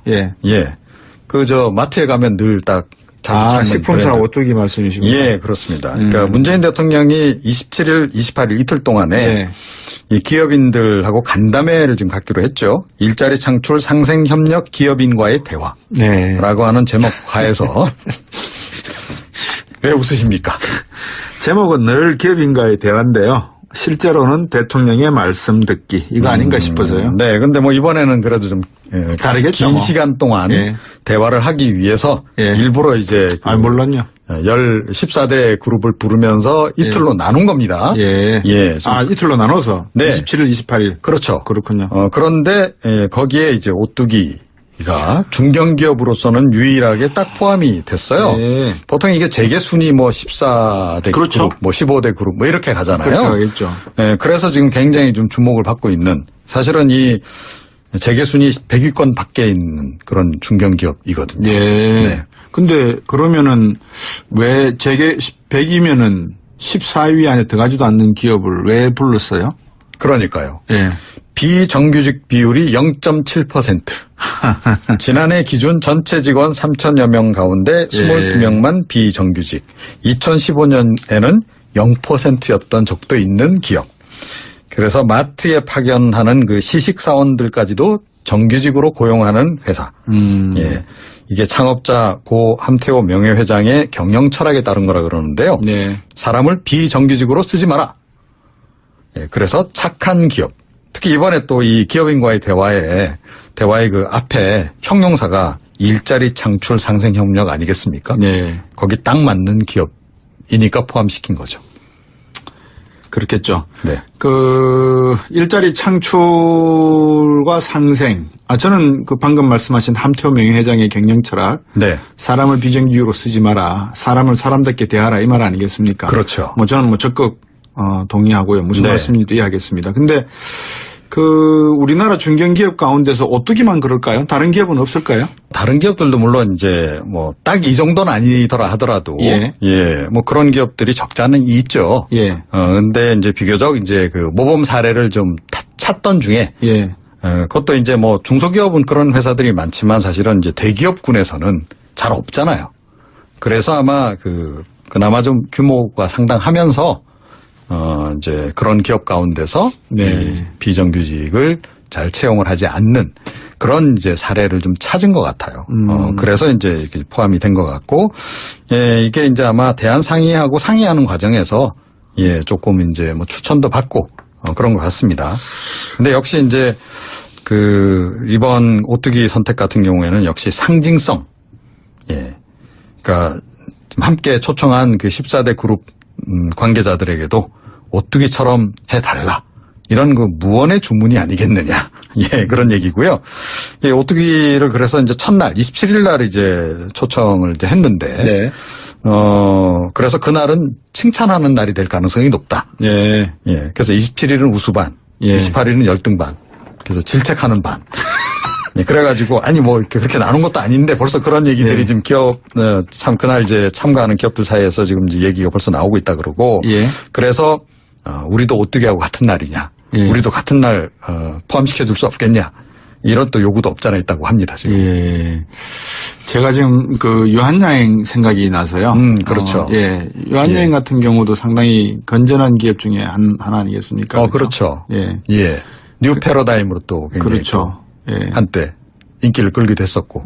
예. 예. 마트에 가면 늘 딱 식품사 오뚜기 말씀이시군요. 예, 그렇습니다. 그러니까 문재인 대통령이 27일, 28일 이틀 동안에 예. 이 기업인들하고 간담회를 지금 갖기로 했죠. 일자리 창출 상생 협력 기업인과의 대화라고 네. 하는 제목 하에서 왜 웃으십니까? 제목은 늘 기업인과의 대화인데요. 실제로는 대통령의 말씀 듣기 이거 아닌가 싶어서요. 네, 근데 이번에는 그래도 좀 다르겠죠. 긴 시간 동안 예. 대화를 하기 위해서 예. 일부러 이제 물론요. 14대 그룹을 부르면서 이틀로 나눈 겁니다. 예. 예. 이틀로 나눠서 네. 27일, 28일. 그렇죠. 그렇군요. 그런데 거기에 이제 오뚜기가 중견기업으로서는 유일하게 딱 포함이 됐어요. 네. 보통 이게 재계 순위 14대 그렇죠. 그룹, 15대 그룹 이렇게 가잖아요. 그렇게 가겠죠. 예, 그래서 지금 굉장히 좀 주목을 받고 있는 사실은 이 재계 순위 100위권 밖에 있는 그런 중견기업이거든요. 예. 네. 근데 그러면은 왜 재계 100이면은 14위 안에 들어가지도 않는 기업을 왜 불렀어요? 그러니까요. 예. 비정규직 비율이 0.7%. 지난해 기준 전체 직원 3천여 명 가운데 22명만 비정규직. 2015년에는 0%였던 적도 있는 기업. 그래서 마트에 파견하는 그 시식사원들까지도 정규직으로 고용하는 회사. 예. 이게 창업자 고 함태호 명예회장의 경영 철학에 따른 거라 그러는데요. 네. 사람을 비정규직으로 쓰지 마라. 예. 그래서 착한 기업. 특히 이번에 또 이 기업인과의 대화의 그 앞에 형용사가 일자리 창출 상생 협력 아니겠습니까? 네. 거기 딱 맞는 기업이니까 포함시킨 거죠. 그렇겠죠. 네. 일자리 창출과 상생. 저는 방금 말씀하신 함태호 명예회장의 경영 철학. 네. 사람을 비정규직으로 쓰지 마라. 사람을 사람답게 대하라. 이 말 아니겠습니까? 그렇죠. 저는 적극 동의하고요. 무슨 네. 말씀인지도 이해하겠습니다. 근데 우리나라 중견기업 가운데서 오뚜기만 그럴까요? 다른 기업은 없을까요? 다른 기업들도 물론 이제 딱 이 정도는 아니더라 하더라도 예. 그런 기업들이 적지 않은 있죠. 예. 근데 이제 비교적 이제 그 모범 사례를 좀 찾던 중에 예. 그것도 이제 중소기업은 그런 회사들이 많지만 사실은 이제 대기업군에서는 잘 없잖아요. 그래서 아마 그나마 좀 규모가 상당하면서 이제 그런 기업 가운데서 네. 비정규직을 잘 채용을 하지 않는 그런 이제 사례를 좀 찾은 것 같아요. 그래서 이제 이렇게 포함이 된 것 같고, 예, 이게 이제 아마 대안 상의하고 상의하는 과정에서 조금 이제 추천도 받고 그런 것 같습니다. 근데 역시 이제 이번 오뚜기 선택 같은 경우에는 역시 상징성, 그러니까 함께 초청한 14대 그룹 관계자들에게도 오뚜기처럼 해달라. 이런 무언의 주문이 아니겠느냐. 그런 얘기고요. 오뚜기를 그래서 이제 첫날, 27일 날 이제 초청을 이제 했는데. 네. 그래서 그날은 칭찬하는 날이 될 가능성이 높다. 예. 그래서 27일은 우수반, 28일은 열등반. 그래서 질책하는 반. 그래가지고, 이렇게 그렇게 나눈 것도 아닌데 벌써 그런 얘기들이 지금 그날 이제 참가하는 기업들 사이에서 지금 이제 얘기가 벌써 나오고 있다 그러고. 그래서, 우리도 오뚜기하고 같은 날이냐. 우리도 같은 날, 포함시켜 줄 수 없겠냐. 이런 또 요구도 없잖아 있다고 합니다, 지금. 제가 지금 유한여행 생각이 나서요. 그렇죠. 유한여행 같은 경우도 상당히 건전한 기업 중에 하나 아니겠습니까? 그렇죠. 뉴 패러다임으로 또 굉장히 그렇죠. 한때 인기를 끌기도 했었고.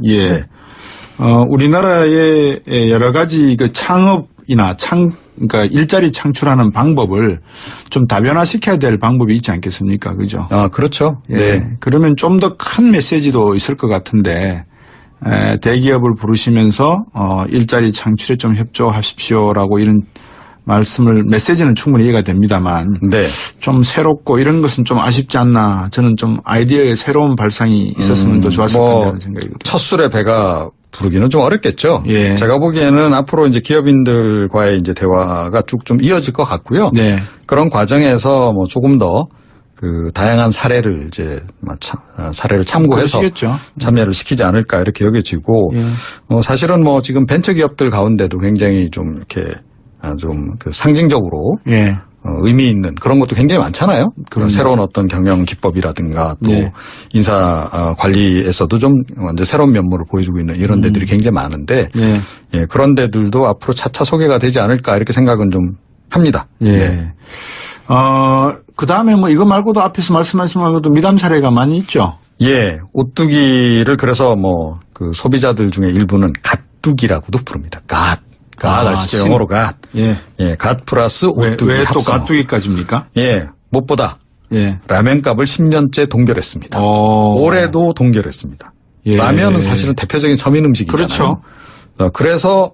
우리나라의 여러 가지 창업이나 그러니까 일자리 창출하는 방법을 좀 다변화시켜야 될 방법이 있지 않겠습니까? 그죠? 그렇죠. 그러면 좀 더 큰 메시지도 있을 것 같은데, 대기업을 부르시면서, 일자리 창출에 좀 협조하십시오라고 이런 메시지는 충분히 이해가 됩니다만. 좀 새롭고 이런 것은 좀 아쉽지 않나. 저는 좀 아이디어의 새로운 발상이 있었으면 더 좋았을 텐데 하는 생각이 듭니다. 첫 술에 배가 부르기는 좀 어렵겠죠. 제가 보기에는 앞으로 이제 기업인들과의 이제 대화가 쭉 좀 이어질 것 같고요. 그런 과정에서 조금 더 다양한 사례를 사례를 참고해서 그러시겠죠. 참여를 시키지 않을까 이렇게 여겨지고, 사실은 지금 벤처 기업들 가운데도 굉장히 좀 이렇게 좀 상징적으로 의미 있는 그런 것도 굉장히 많잖아요. 그럼요. 새로운 어떤 경영 기법이라든가 또 네. 인사 관리에서도 좀 완전 새로운 면모를 보여주고 있는 이런 데들이 굉장히 많은데 네. 예, 그런 데들도 앞으로 차차 소개가 되지 않을까 이렇게 생각은 좀 합니다. 예. 네. 그 다음에 뭐 이거 말고도 앞에서 말씀하신 말고도 미담 사례가 많이 있죠. 예, 오뚜기를 그래서 뭐 그 소비자들 중에 일부는 갓뚜기라고도 부릅니다. 갓 아시죠? 영어로 갓. 예. 예, 갓 플러스 오뚜기 왜 또 합성어. 가뚜기까지입니까? 예, 무엇보다 예. 라면값을 10년째 동결했습니다. 오. 올해도 동결했습니다. 예. 라면은 사실은 대표적인 서민 음식이잖아요. 그렇죠. 그래서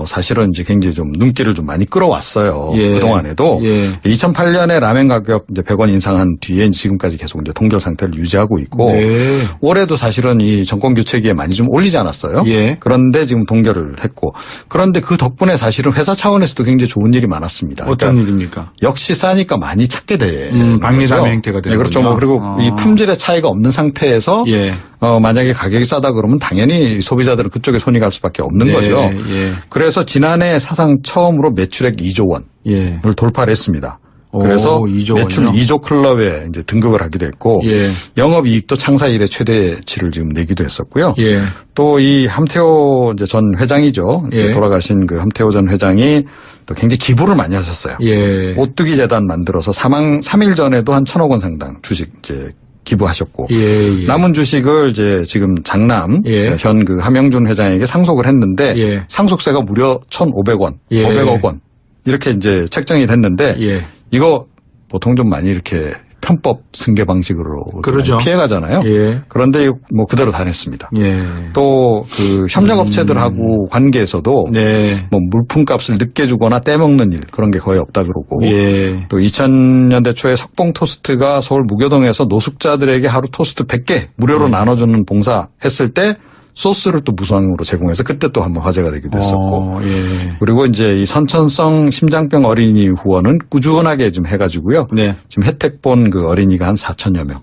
사실은 이제 굉장히 좀 눈길을 좀 많이 끌어왔어요. 예. 그동안에도 예. 2008년에 라면 가격 이제 100원 인상한 뒤에 지금까지 계속 이제 동결 상태를 유지하고 있고 네. 올해도 사실은 이 정권 교체기에 많이 좀 올리지 않았어요. 예. 그런데 지금 동결을 했고 그런데 그 덕분에 사실은 회사 차원에서도 굉장히 좋은 일이 많았습니다. 어떤 그러니까 일입니까? 역시 싸니까 많이 찾게 돼. 박리담의 행태가 되는 네, 그렇죠. 뭐 그리고 이 품질의 차이가 없는 상태에서 예. 만약에 가격이 싸다 그러면 당연히 소비자들은 그쪽에 손이 갈 수밖에 없는 네, 거죠. 예. 그래서 지난해 사상 처음으로 매출액 2조 원을 예. 돌파를 했습니다. 오, 그래서 2조 매출 원이요? 2조 클럽에 이제 등극을 하기도 했고 예. 영업이익도 창사 이래 최대치를 지금 내기도 했었고요. 예. 또 이 함태호 이제 전 회장이죠. 이제 예. 돌아가신 그 함태호 전 회장이 또 굉장히 기부를 많이 하셨어요. 예. 오뚜기 재단 만들어서 3일 전에도 한 1,000억 원 상당 주식 이제 기부하셨고 예. 남은 주식을 이제 지금 장남 예. 현 그 함영준 회장에게 상속을 했는데 예. 상속세가 무려 1,500원, 예. 500억 원 이렇게 이제 책정이 됐는데 예. 이거 보통 좀 많이 이렇게 편법 승계 방식으로 그러죠. 피해가잖아요. 예. 그런데 뭐 그대로 다 냈습니다. 예. 또 그 협력업체들하고 관계에서도 네. 뭐 물품값을 늦게 주거나 떼먹는 일 그런 게 거의 없다 그러고 예. 또 2000년대 초에 석봉 토스트가 서울 무교동에서 노숙자들에게 하루 토스트 100개 무료로 나눠주는 봉사 했을 때 소스를 또 무상으로 제공해서 그때 또 한번 화제가 되기도 했었고 예. 그리고 이제 이 선천성 심장병 어린이 후원은 꾸준하게 좀 해가지고요. 네. 지금 혜택 본 그 어린이가 한 4천여 명.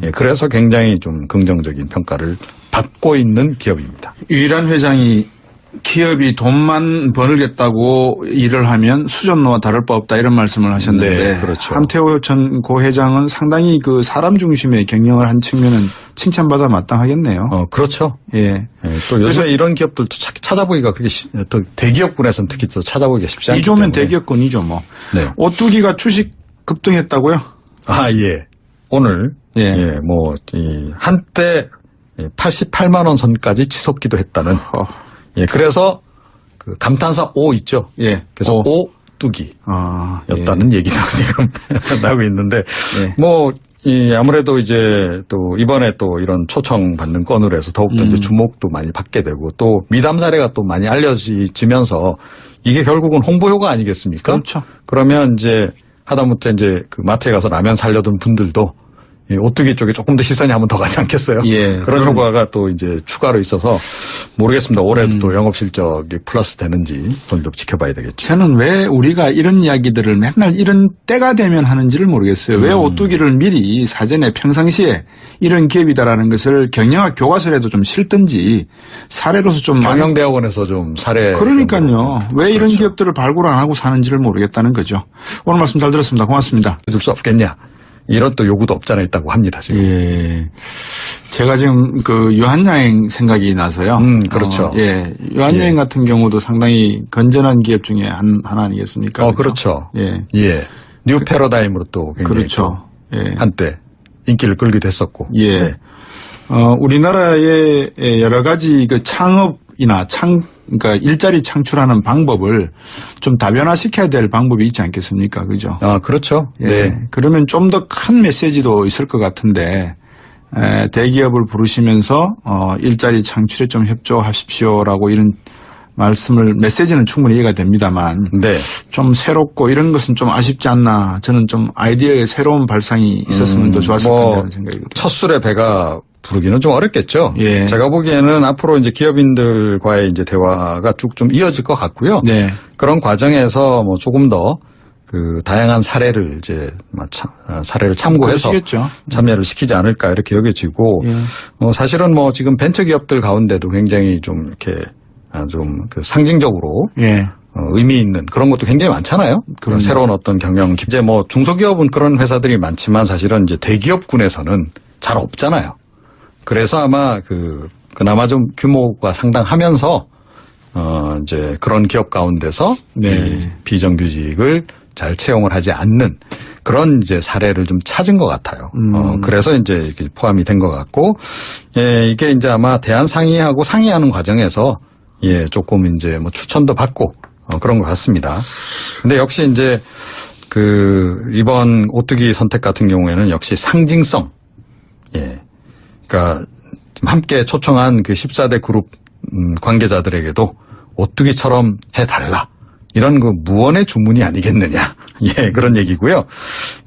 예, 그래서 굉장히 좀 긍정적인 평가를 받고 있는 기업입니다. 유일한 회장이 기업이 돈만 벌겠다고 일을 하면 수전노와 다를 바 없다 이런 말씀을 하셨는데 네, 그렇죠. 함태호 전 고 회장은 상당히 그 사람 중심의 경영을 한 측면은 칭찬받아 마땅하겠네요. 그렇죠. 예. 예, 또 요즘에 이런 기업들도 찾아보기가 그렇게 또 대기업군에서는 특히 또 찾아보기가 쉽지 않기 2조면 때문에. 대기업군이죠 뭐. 네. 오뚜기가 주식 급등했다고요? 아, 예. 오늘 예. 예, 뭐 이 한때 88만 원 선까지 치솟기도 했다는 예, 그래서 그 감탄사 오 있죠. 예. 그래서 오뚜기 아, 였다는 얘기도 지금 나오고 있는데 예. 뭐 아무래도 이제 또 이번에 또 이런 초청 받는 건으로 해서 더욱더 이제 주목도 많이 받게 되고 또 미담 사례가 또 많이 알려지면서 이게 결국은 홍보 효과 아니겠습니까? 그렇죠. 그러면 이제 하다못해 이제 그 마트에 가서 라면 살려던 분들도 이 오뚜기 쪽에 조금 더 시선이 한번 더 가지 않겠어요? 예, 그런 효과가 또 이제 추가로 있어서 모르겠습니다. 올해도 또 영업 실적이 플러스 되는지 그건 좀 지켜봐야 되겠죠. 저는 왜 우리가 이런 이야기들을 맨날 이런 때가 되면 하는지를 모르겠어요. 왜 오뚜기를 미리 사전에 평상시에 이런 기업이다라는 것을 경영학 교과서에도 좀 실든지 사례로서 좀 경영대학원에서 좀 사례. 그러니까요. 왜 이런 그렇죠. 기업들을 발굴 안 하고 사는지를 모르겠다는 거죠. 오늘 말씀 잘 들었습니다. 고맙습니다. 해줄 수 없겠냐. 이런 또 요구도 없잖아 있다고 합니다, 지금. 예. 제가 지금 그 유한여행 생각이 나서요. 그렇죠. 예. 유한여행 같은 경우도 상당히 건전한 기업 중에 하나 아니겠습니까? 그렇죠. 예. 예. 뉴 패러다임으로 또 굉장히 그렇죠. 또 예. 한때 인기를 끌기도 했었고. 예. 네. 우리나라의 여러 가지 그 창업이나 그러니까 일자리 창출하는 방법을 좀 다변화시켜야 될 방법이 있지 않겠습니까? 그죠? 그렇죠. 예. 네. 그러면 좀 더 큰 메시지도 있을 것 같은데, 대기업을 부르시면서, 일자리 창출에 좀 협조하십시오라고 이런 메시지는 충분히 이해가 됩니다만, 네. 좀 새롭고 이런 것은 좀 아쉽지 않나. 저는 좀 아이디어의 새로운 발상이 있었으면 더 좋았을 텐데 하는 생각이거든요. 첫 술에 배가 부르기는 좀 어렵겠죠. 예. 제가 보기에는 앞으로 이제 기업인들과의 이제 대화가 쭉 좀 이어질 것 같고요. 네. 그런 과정에서 뭐 조금 더 그 다양한 사례를 이제 사례를 참고해서 그러시겠죠. 참여를 시키지 않을까 이렇게 여겨지고 예. 사실은 뭐 지금 벤처 기업들 가운데도 굉장히 좀 이렇게 좀 그 상징적으로 예. 의미 있는 그런 것도 굉장히 많잖아요. 그럼요. 새로운 어떤 경영, 이제 뭐 중소기업은 그런 회사들이 많지만 사실은 이제 대기업군에서는 잘 없잖아요. 그래서 아마 그나마 좀 규모가 상당하면서 이제 그런 기업 가운데서 네. 이 비정규직을 잘 채용을 하지 않는 그런 이제 사례를 좀 찾은 것 같아요. 그래서 이제 이게 포함이 된 것 같고, 예, 이게 이제 아마 대안 상의하고 상의하는 과정에서 예, 조금 이제 뭐 추천도 받고 그런 것 같습니다. 근데 역시 이제 이번 오뚜기 선택 같은 경우에는 역시 상징성, 예, 그러니까 함께 초청한 그 14대 그룹 관계자들에게도 오뚜기처럼 해달라. 이런 무언의 주문이 아니겠느냐. 예, 그런 얘기고요.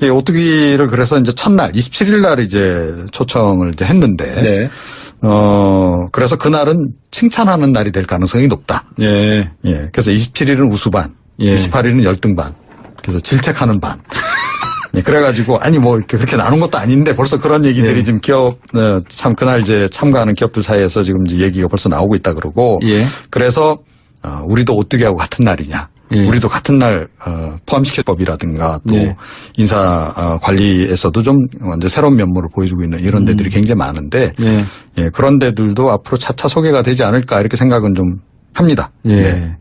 예, 오뚜기를 그래서 이제 첫날, 27일 날 이제 초청을 이제 했는데. 네. 그래서 그날은 칭찬하는 날이 될 가능성이 높다. 예. 예, 그래서 27일은 우수반, 예. 28일은 열등반. 그래서 질책하는 반. 예, 그래가지고, 아니, 뭐, 이렇게 그렇게 나눈 것도 아닌데 벌써 그런 얘기들이 예. 지금 참 그날 이제 참가하는 기업들 사이에서 지금 이제 얘기가 벌써 나오고 있다 그러고. 예. 그래서, 우리도 오뚜기하고 같은 날이냐. 예. 우리도 같은 날, 포함시켜법이라든가 또 예. 인사 관리에서도 좀 완전 새로운 면모를 보여주고 있는 이런 데들이 굉장히 많은데. 예. 예, 그런 데들도 앞으로 차차 소개가 되지 않을까 이렇게 생각은 좀 합니다. 예. 네.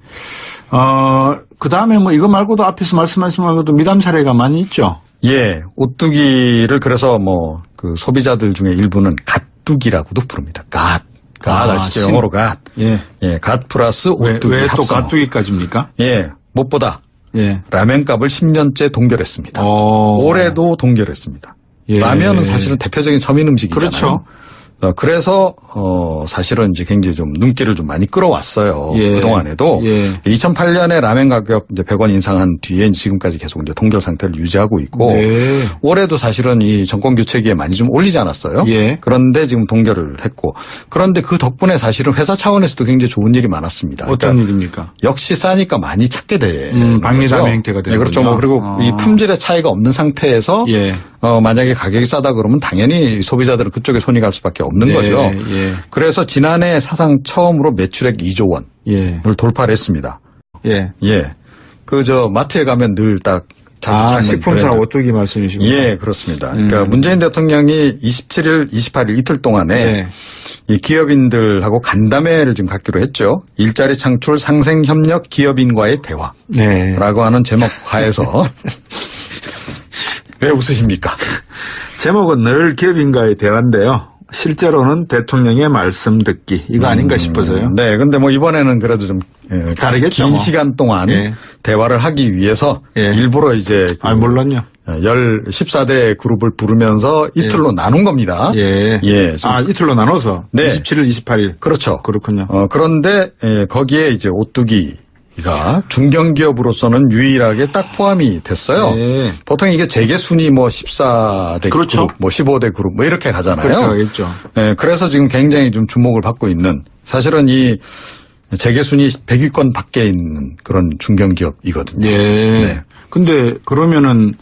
그 다음에 뭐 이거 말고도 앞에서 말씀하신 말고도 미담 사례가 많이 있죠. 예, 오뚜기를 그래서 뭐 소비자들 중에 일부는 갓뚜기라고도 부릅니다. 갓 아시죠? 영어로 갓. 예. 예, 갓 플러스 오뚜기 왜 또 합성. 가뚜기까지입니까? 예, 무엇보다 예. 라면값을 10년째 동결했습니다. 오. 올해도 동결했습니다. 예. 라면은 사실은 대표적인 서민 음식이잖아요. 그렇죠. 그래서 사실은 이제 굉장히 좀 눈길을 좀 많이 끌어왔어요. 예. 그동안에도. 예. 2008년에 라면 가격 이제 100원 인상한 뒤에 지금까지 계속 이제 동결 상태를 유지하고 있고 네. 올해도 사실은 이 정권 교체기에 많이 좀 올리지 않았어요. 예. 그런데 지금 동결을 했고 그런데 그 덕분에 사실은 회사 차원에서도 굉장히 좋은 일이 많았습니다. 어떤 일입니까? 역시 싸니까 많이 찾게 되는 박리담의 거죠. 행태가 되는 네, 그렇죠. 뭐 그리고 이 품질의 차이가 없는 상태에서 예. 만약에 가격이 싸다 그러면 당연히 소비자들은 그쪽에 손이 갈 수밖에 없는 예, 거죠. 예. 그래서 지난해 사상 처음으로 매출액 2조 원을 예. 돌파를 했습니다. 예. 예. 마트에 가면 늘 딱 자주 찾는 식품사 브랜드. 오뚜기 말씀이시군요. 예, 그렇습니다. 그러니까 문재인 대통령이 27일, 28일 이틀 동안에 예. 이 기업인들하고 간담회를 지금 갖기로 했죠. 일자리 창출 상생 협력 기업인과의 대화라고 네. 하는 제목 하에서 왜 웃으십니까? 제목은 늘 기업인과의 대화인데요. 실제로는 대통령의 말씀 듣기 이거 아닌가 싶어서요. 네, 근데 뭐 이번에는 그래도 좀 다르겠죠, 긴 뭐. 시간 동안 예. 대화를 하기 위해서 예. 일부러 이제 물론요. 14대 그룹을 부르면서 이틀로 나눈 겁니다. 예. 예. 이틀로 나눠서 네. 27일, 28일. 그렇죠. 그렇군요. 그런데 거기에 이제 오뚜기가 중견기업으로서는 유일하게 딱 포함이 됐어요. 예. 보통 이게 재계 순위 뭐 14대 그렇죠. 그룹, 뭐 15대 그룹 뭐 이렇게 가잖아요. 그렇게 하겠죠. 예, 그래서 지금 굉장히 좀 주목을 받고 있는 사실은 이 재계 순위 100위권 밖에 있는 그런 중견기업이거든요. 예. 네. 근데 그러면은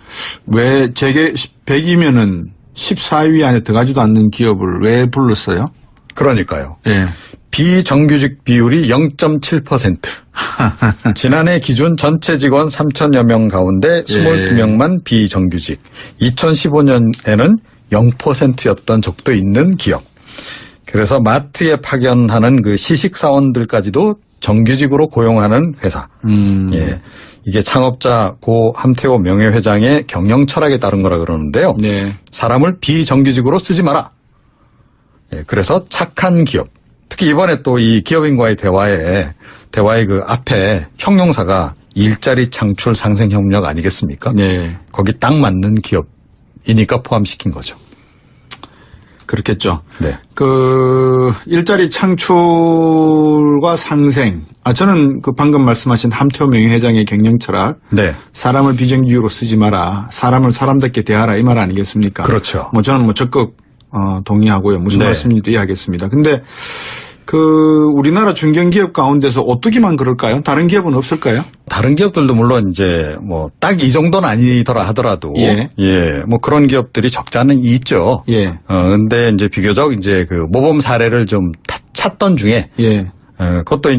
왜 재계 100이면은 14위 안에 들어가지도 않는 기업을 왜 불렀어요? 그러니까요. 예. 비정규직 비율이 0.7%. 지난해 기준 전체 직원 3천여 명 가운데 22명만 비정규직. 2015년에는 0%였던 적도 있는 기업. 그래서 마트에 파견하는 그 시식사원들까지도 정규직으로 고용하는 회사. 예. 이게 창업자 고 함태호 명예회장의 경영 철학에 따른 거라 그러는데요. 네. 사람을 비정규직으로 쓰지 마라. 예. 그래서 착한 기업. 특히 이번에 또 이 기업인과의 대화의 그 앞에 형용사가 일자리 창출 상생 협력 아니겠습니까? 네. 거기 딱 맞는 기업이니까 포함시킨 거죠. 그렇겠죠. 네. 일자리 창출과 상생. 저는 방금 말씀하신 함태호 명예회장의 경영 철학. 네. 사람을 비정규직으로 쓰지 마라. 사람을 사람답게 대하라. 이 말 아니겠습니까? 그렇죠. 저는 적극, 동의하고요. 무슨 네. 말씀인지 이해하겠습니다. 근데, 우리나라 중견기업 가운데서 오뚜기만 그럴까요? 다른 기업은 없을까요? 다른 기업들도 물론 이제 딱 이 정도는 아니더라 하더라도 예. 뭐 그런 기업들이 적지 않은 있죠. 예. 근데 이제 비교적 이제 모범 사례를 좀 찾던 중에 예. 그것도